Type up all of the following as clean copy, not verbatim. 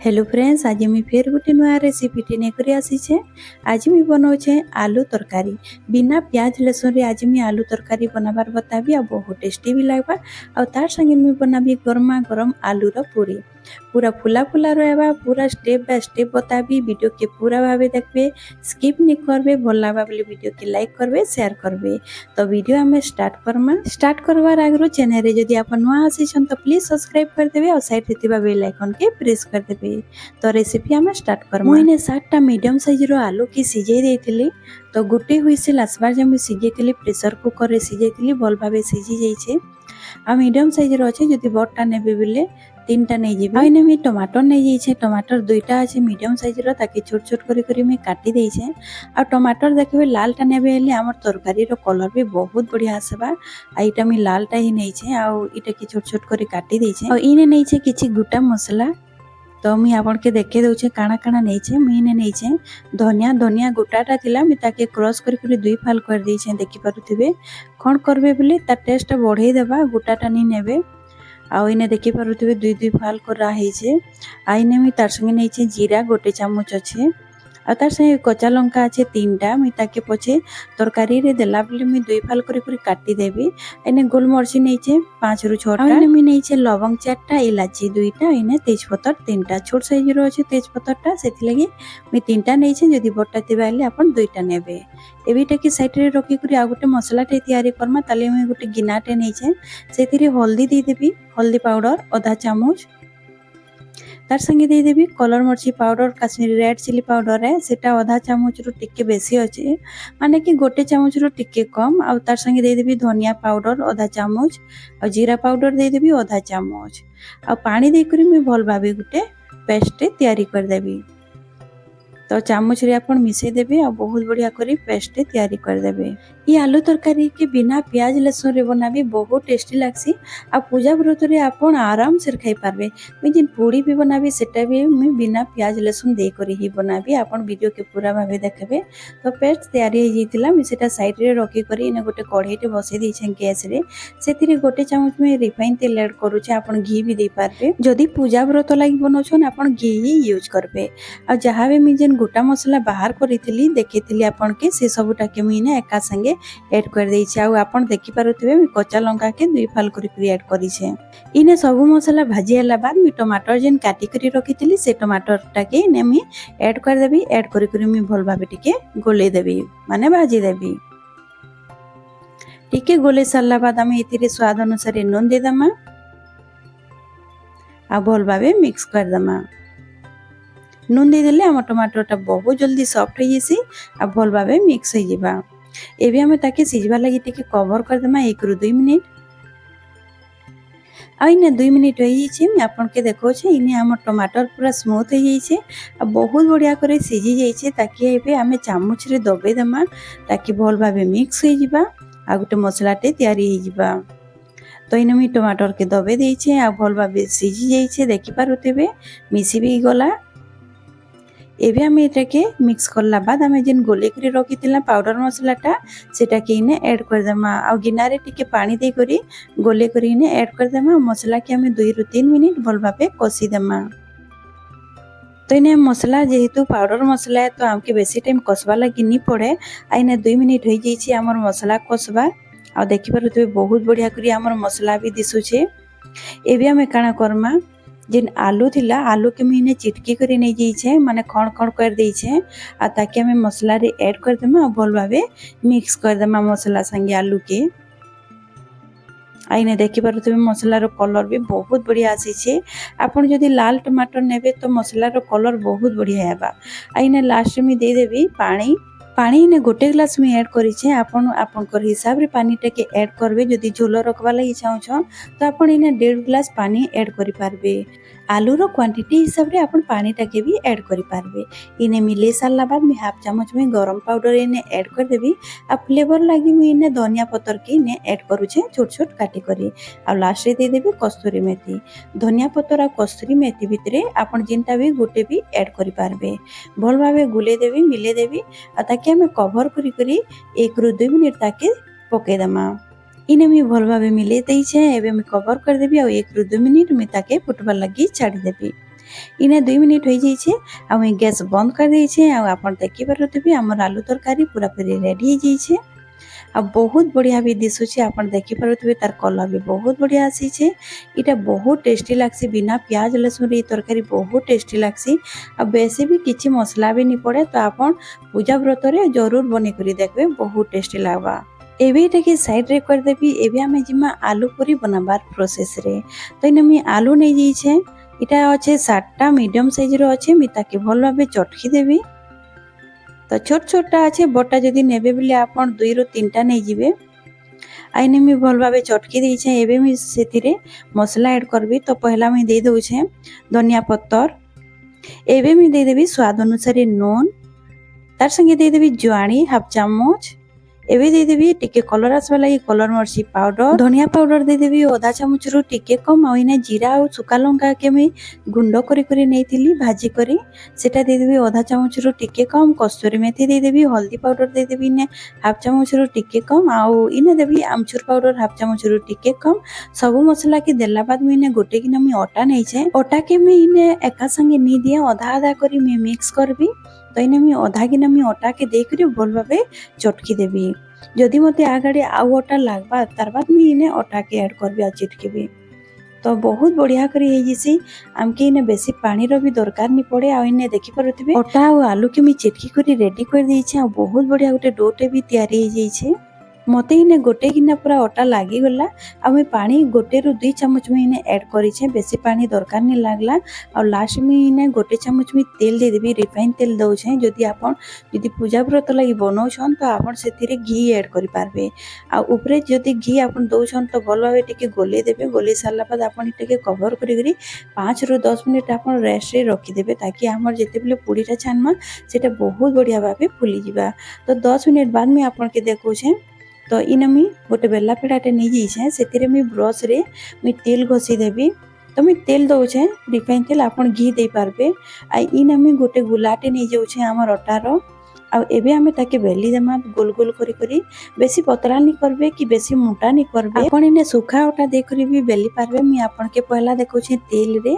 Hello friends, आज मैं फिर गोटे नुआ रेसिपीटी नेकर आसीचे। आज मैं बनाऊे आलू तरकारी बिना प्याज लहसुन रे। आज मैं आलू तरकारी बनाबार बताबी आ बहुत टेस्टी भी लगवा। और तार संगे मैं बनाबी गरमा गरम आलूर पूरी पूरा फुला फुला रहबा। पूरा स्टेप बाय स्टेप बताबी। वीडियो के पूरा भावे देखबे, स्किप नहीं करबे। भल लगवा बोले वीडियो के लाइक करबे, शेयर करबे। तो वीडियो हमें स्टार्ट करमा। स्टार्ट करवार आगरो चैनल रे जदि आप नुआ आसीछन तो प्लीज सब्सक्राइब कर देबे और साइड रे थिबा बेल आइकन के प्रेस कर देबे। तो रेसिपी हमें स्टार्ट करमा। मुझे 7टा मीडियम साइज रो आलू की सिझे देइथिली। तो गुटे हुइसिल आसबार जे मुझे सिझेइथिली प्रेशर कुकर रे सिझेइथिली। भल भाबे सिझी जाइछे। आ मीडियम साइज रो अछि जदि बड़टा नेबे बिले 3टा नै जिबे। आइने मी टमाटर नै जाइछे। टमाटर 2टा अछि मीडियम साइज रो, ताकि छोट छोट करी मैं काटी देइछे। आ टमाटर देखबे लालटा नेबे हेले हमर तरकारी रो कलर भी बहुत बढ़िया आसबा। आ इटा मी लालटा ही नैछे। आ इटा की छोट छोट करी काटी देइछे। और इने नैछे किछि गुटा मसला। तो मुझे आपन के देखे दउछे काना काना नैछे। मुझे नैछे धनिया। धनिया गोटाटा थिला, मैं ताके क्रश करी 2 फाल कर देइछे। देखि पारुथिबे कोन करबे बोले ता टेस्ट बढ़ाई देबा। गोटाटा नि नेबे। आउ इने देखि पारुथिबे 2 फाल करा heiছে। आइने मी तार संगे नैछे जीरा 1 चामच अछि। आ तार संगे कच्चा लंका अच्छे 3टा। मुई ताके पछे तरकारी रे देला बेले मुई 2 फाल करी काटी देबी। इने गोलमरिच नैछे 5 रु 6टा। इने मी नैछे लवंग 4टा, इलाची 2टा, इने तेजपत्तर 3टा। छोट साइज रो अछि तेजपत्तरटा, सेति लागि मुई 3टा नैछे। जदि बड़टा थिबा हेले आपण 2टा नेबे। एबिटा की साइड रे रखी करी आ गोटे मसलाटे तयारी करमा। ताले मुई गोटे गिनाटे नैछे, सेतिरे हल्दी दे देबी। हल्दी पाउडर आधा चामच। तार संगे दे देबी कलर मर्ची powder, Kashmiri red chilli powder है सेटा आधा चामच रु टिके बेसी अछि, माने कि 1 चामच रु टिके कम। आ तार संगे दे देबी धनिया पाउडर आधा चामच। और जीरा पाउडर दे देबी आधा चामच। आ पानी दे करी मैं भल भाबे गुटे पेस्ट तयारी कर देबी। तो चामच रे आपण मिसई देबे और बहुत बढ़िया करी पेस्ट तयारी कर देबे। ये आलू तरकारी के बिना प्याज लहसुन रे बनाबी बहुत टेस्टी लागसी। आ पूजा व्रत रे आपण आराम से खाई पारबे। मैं जिन पूरी भी बनाबी सेटा भी मैं बिना प्याज लहसुन दे करी ही बनाबी। आपण वीडियो के पूरा भाबे देखबे। तो पेस्ट तयारी हे जितिला। मैं सेटा साइड रे रखी करी इने गोटे कढ़ाईटे बसई देइछे गैस रे। सेतिरे 1 चामच में रिफाइन तेल ऐड करूछे। आपण घी भी दे पारबे। जदि पूजा व्रत लागि बनौछन आपण घी ही यूज करबे। आ जहाँ भी मैं जेन गोटा मसला बाहर करी देखी आपन के से सबूटा के मुझे एका संगे ऐड कर देइछे। आ आपन देखि पारुथिबे मैं कच्चा लंका के 2 फाल करी ऐड करिछे। इने सब मसला भाजी हला बाद मैं टमाटर जेन काटी करी रखिथिली से टमाटर टाके इने मैं ऐड कर देबी। ऐड करी मैं भल भाबे टिके गोले देबी, माने भाजी देबी। टिके गोले सारला बाद आमे इतिरे स्वाद अनुसार नून दे दमा। आ भल भाबे मिक्स कर दमा। नून दे देले हम टमाटरटा बहुत जल्दी सॉफ्ट हो जैसी। आ भल भाबे मिक्स हो जिबा। एबे हमें ताके सिझबा लागि टिके कवर कर देमा 1 रु 2 मिनिट। आ इने 2 मिनिट हो जाइछे। मैं आपन के देखौछे इने हम टमाटर पूरा स्मूथ हो जाइछे। आ बहुत बढ़िया करे सिझी जाइछे। ताकि एबे हमें चामच रे दबे देमा, ताकि भल भाबे मिक्स हो जिबा। आ गोटे मसलाटे तयारी हो जिबा। तो इने मी टमाटर के दबे देइछे। आ भल भाबे सिझी जाइछे। देखि पारुथिबे मिसी भी गला। एबे हम एटाके मिक्स करला बाद हमें जेन गोले करी रखिथिला पाउडर मसलाटा सेटा के इने ऐड कर देमा। आ गिनारे टिके पानी दे करी गोले करी इने ऐड कर देमा। मसला के हमें 2 रु 3 मिनिट भल भाबे कसी देमा। तो इने मसला जेहेतु पाउडर मसला है तो हमके बेसी टाइम कसबा लगी नहीं पड़े। आ इने 2 मिनिट हो जाइछे हमर मसला कसबा। आ देखि पारुथिबे बहुत बढ़िया करी हमर मसला भी दिसुछे। एबे हमें काना करमा जेन आलू थिला आलू के मैंने चिटकी करी नहीं जाइछे, माने खण खण कर देइछे। आ ताकि हमें मसला रे ऐड कर देमा। भल भाबे मिक्स कर देमा मसला संगे आलू के। आइने देखि पारुथिबे मसला रो कलर भी बहुत बढ़िया आसीछे। आपण जदि लाल टमाटर नेबे तो मसला रो कलर बहुत बढ़िया हेबा। आइने लास्ट में दे देबी पानी। पानी ने 1 ग्लास में ऐड करिछे। आपण आपनकर हिसाब रे पानी टेके ऐड करबे। जदि झोल रखबा लागि चाहछन तो आपण इने 1.5 ग्लास पानी ऐड करि पारबे। आलू रो क्वांटिटी हिसाब रे आपण पानी टाके भी ऐड करि पारबे। इने मिले सारला बाद मैं हाफ चामच में गरम पाउडर इने ऐड कर देबी। आ फ्लेवर लागि मैं इने धनिया पत्तर के इने ऐड करूछे छोट छोट काटी करी। आ लास्ट रे दे देबी कस्तूरी मेथी। धनिया पत्तर आ कस्तूरी मेथी भितरे आपण जिनटा भी गोटे भी ऐड करि पारबे। भल भाबे गुले देबी, मिले देबी। आ ताकि हमें कवर करी करी 1 रु 2 मिनिट ताके पके दमा। इने मैं भल भाबे मिले देइछे। एबे मैं कवर कर देबी। आ 1 रु 2 मिनिट मैं ताके फुटबा लगी छाड़ी देबी। इने 2 मिनिट हो जाइए आ गैस बंद कर देइछे आ आपण देखि पारुथिबे हमर आलू तरकारी पूरा पूरी रेडी हो जाइए आ बहुत बढ़िया भी दिशुचे आपण देखि पारुथिबे तार कलर भी बहुत बढ़िया आसीचे इटा बहुत टेस्टी लागसी बिना प्याज लहसुन रे तरकारी बहुत टेस्टी लागसी आ बेसी भी किछि मसला भी नहीं पड़े तो आपण पूजा व्रत रे जरूर बने करी देखबे बहुत टेस्टी लागबा एबे एटाके साइड रे कर देबी एबे हमें जिमा आलू पूरी बनाबार प्रोसेस रे तो इन मी आलू नहीं जाइए इटा अच्छे 7टा मीडियम साइज रो अच्छे मी ताके भल भाबे चटकी देबी तो छोट छोटा अच्छे बटा जदि नेबे बोले आपण 2 ରୁ 3टा नहीं जिवे आइने मी भल भाबे चटकी देइछे एबे मी सेतिरे मसला ऐड करबी तो पहला मी दे दउछे धनिया पत्तर एबे मी दे देबी स्वाद अनुसार नून तार संगे दे देबी ज्वाणी हाफ चम्मच एबे दे देबी टिके कलर आसबा लगी कलर मर्ची पाउडर धनिया पाउडर दे देबी आधा चामच रु टिके कम आ इना जीरा और सुका लंका के मी गुंड करी करी नेइथिली भाजी करी सेटा दे देबी आधा चामच रु टिके कम कस्तूरी मेथी दे देबी हल्दी पाउडर दे देबी ने हाफ चामच रु टिके कम आउ इने देबी आमचूर पाउडर हाफ चामच रु टिके कम सब मसला के देला बाद मी इने गोटे किना मी आटा नै छे आटा के मी इने एका संगे नी दिया आधा आधा करी मी मिक्स करबी तो इने मी आधा किना मी आटा के दे करी भल भाबे चटकी देबी जदि मते आगाड़ी आउ आटा लागबा तार बाद मी इने आटा के ऐड करबी आ चिटकेबी तो बहुत बढ़िया करी हे जिसी आमके इने बेसी पानी रो भी दरकार नहीं पड़े आ इने देखि पारुथिबे आटा और आलू के मी चिटकी करी रेडी कर देइछे आ बहुत बढ़िया गोटे डोटे भी तैयारी हे जाइछे मते इने गोटे गिना पूरा आटा लागी गला आ मैं पानी गोटे रु 2 चम्मच में इने ऐड करिछे बेसी पानी दरकार नहीं लागला और लास्ट में इने गोटे चम्मच में तेल दे देबी रिफाइन तेल दउछे जदि आपण जदि पूजा व्रत लगी बनौछन तो आपण सेतिरे घी ऐड करि पारबे आ ऊपरे जदि घी आपण दउछन तो भल भाबे टिके गोले देबे गोले साला बाद आपण टिके कवर करि करी 5 ରୁ 10 मिनिट आपण रेस्ट रे रखि देबे ताकि हमर जेते बेले पूरीटा छानमा सेटा बहुत बढ़िया भाबे फुली जिबा तो 10 मिनिट बाद में आपण के देखौछे तो इन मी गोटे बेला पेड़ाटे नहीं जाइए से मी ब्रश रे मी तेल घसी देबी तो मी तेल दउछे रिफाइन तेल आपण घी दे पारबे आ इन मी गोटे गुलाटे नहीं जाउछे हमर आटार आ एबे हमें ताके बेली देमा गोल गोल करी करी बेसी पतला नहीं करबे कि बेसी मोटा नहीं करबे आपण इने सुखा आटा दे करी भी बेली पारबे मी आपण के पहला देखौछे तेल रे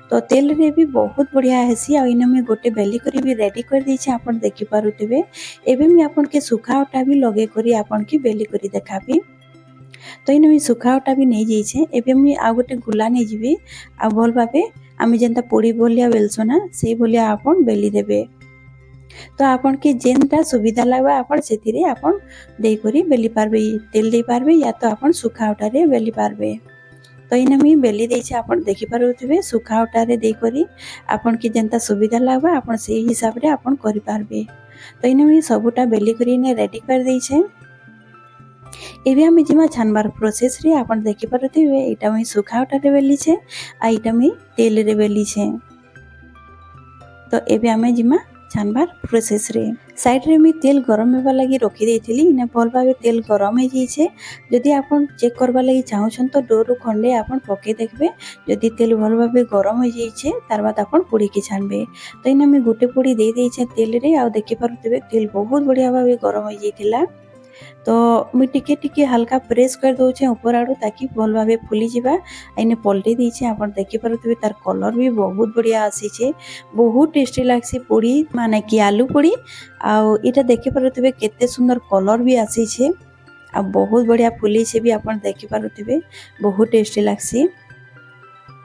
तो तेल रे भी बहुत बढ़िया हेसी आ इन मी गोटे बेली करी भी रेडी कर दैछे आपण देखि पारुथिबे एबे मी आपण के सुखा आटा भी लगे करी आपण के बेली करी देखाबी तो इन मी सुखा आटा भी नहीं जाइछे एबे मी आ गोटे गुला नहीं जिबी आ भल भाबे आमी जेंता पोड़ी बोलिया बेलसोना सेही बोलिया आपण बेली देबे तो आपण के जेनटा सुविधा लागबा आपण सेतिरे आपण देई करी बेली पारबे तेल देई पारबे या तो आपण सुखा आटा रे बेली पारबे तो इन मी बेली देइछे आपण देखि पारुथिबे सुखा आटा रे देई करी आपण के जेनता सुविधा लागबा आपण सेही हिसाब रे आपण करि पारबे तो इन मी सबुटा बेली करी ने रेडी कर देइछे एबे हम जिमा छानबार प्रोसेस रे आपण देखि पारुथिबे एटा मी सुखा आटा रे बेली छे आ एटा मी तेल रे बेली छे तो एबे हमें जिमा छानबार प्रोसेस रे साइड रे मी तेल गरम हेबा लगी रखी देइथिली इने भल भाबे तेल गरम हे जाइछे जदि आपण चेक करबा लगी चाहछन तो डोरु खंडे आपण पके देखबे जदि तेल भल भाबे गरम हे जाइछे तार बाद आपण पुड़ी के छानबे तो इने मी गोटे पुड़ी दे देइछे तेल रे आ देखि पारुथिबे तेल बहुत बढ़िया भाबे गरम हे जाइथिला तो मुझे टिके टिके हल्का प्रेस कर दउछे ऊपर आड़ू ताकि भल भाबे फुली जिबा आइने पलटी दीछे आपण देखि पारुथिबे तार कलर भी बहुत बढ़िया आसीछे बहुत टेस्टी लागसी पोड़ी माने कि आलू पोड़ी आ इटा देखि पारुथिबे केते सुंदर कलर भी आसीछे आ बहुत बढ़िया फुली छे भी आपण देखि पारुथिबे बहुत टेस्टी लागसी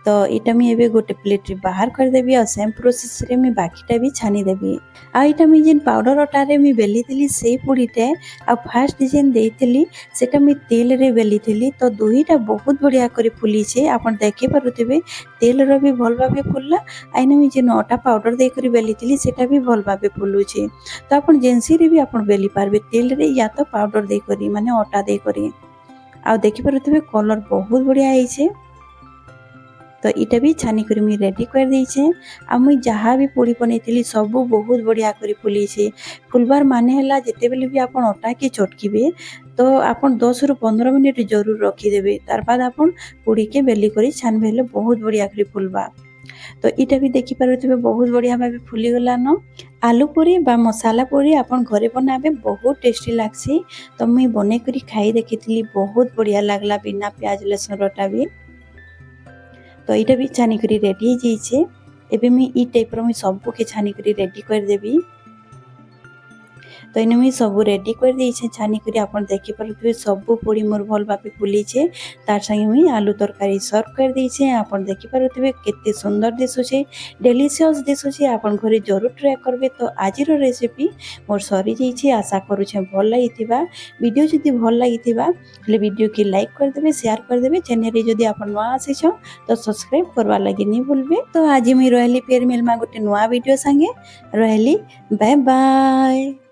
तो इटा मी एबे गोटे प्लेट रे बाहर कर देबी आ सेम प्रोसेस रे मी बाकीटा भी छानी देबी आ इटा मी जेन पाउडर आटा रे मी बेली थिली सेही पुड़ीटे आ फास्ट जेन देइथिली सेटा मी तेल रे बेली थिली तो दुहीटा बहुत बढ़िया करी फुली छे आपण देखि पारुथिबे तेल रो भी भल भाबे फुलला आइने मी जेन आटा पाउडर दे करी बेली थिली सेटा भी भल भाबे फुलु छे तो आपण जेनसी रे भी आपण बेली पारबे तेल रे या तो पाउडर दे करी माने आटा दे करी आ देखि पारुथिबे कलर बहुत बढ़िया आइ छे तो इटा भी छानी करी मी रेडी कर देइछे आ मुई जहाँ भी पूरी बनेइथिली सब बहुत बढ़िया करी फुली छे फुलबार माने हला जेते बेले भी आपण आटा के चटकीबे तो आपण 10 ରୁ 15 मिनिट जरूर रखी देबे तार बाद आपण पूरी के बेली करी छान भेले बहुत बढ़िया करी फुलबा तो इटा भी देखि पारुथिबे बहुत बढ़िया भाबे फुली गला न आलू पूरी बा मसाला पूरी आपण घरे बनाबे बहुत टेस्टी लागसी तो मुई बने करी खाई देखिथिली बहुत बढ़िया लागला बिना प्याज लहसुन रोटा भी तो इटा भी छानी करी रेडी हो जाइछे एबे मुई ई टाइप रो मुई सबको के छानी करी रेडी कर देबी। तो इने मुई सब रेडी कर देइछे छानी करी आपण देखि पारुथबे सब पोड़ी मोर भल भाबे फुलीछे। तार संगे मुई आलू तरकारी सर्व कर देइछे आपण देखि पारुथबे केते सुंदर दिसुछे डिलीशियस दिसुछे। आपण घरे जरूर ट्राई करबे। तो आजिरो रेसिपी मोर सरी जाइछे आशा करूछे भल लागिथिबा। वीडियो जदि भल लागिथिबा ले वीडियो के लाइक कर देबे शेयर कर देबे। चैनल रे जदि आपण नवा आसीछो तो सब्सक्राइब करवा लागि नि भूलबे। तो आज मुई रहली फेर मिलमा गोटे नवा वीडियो संगे रहली बाय बाय।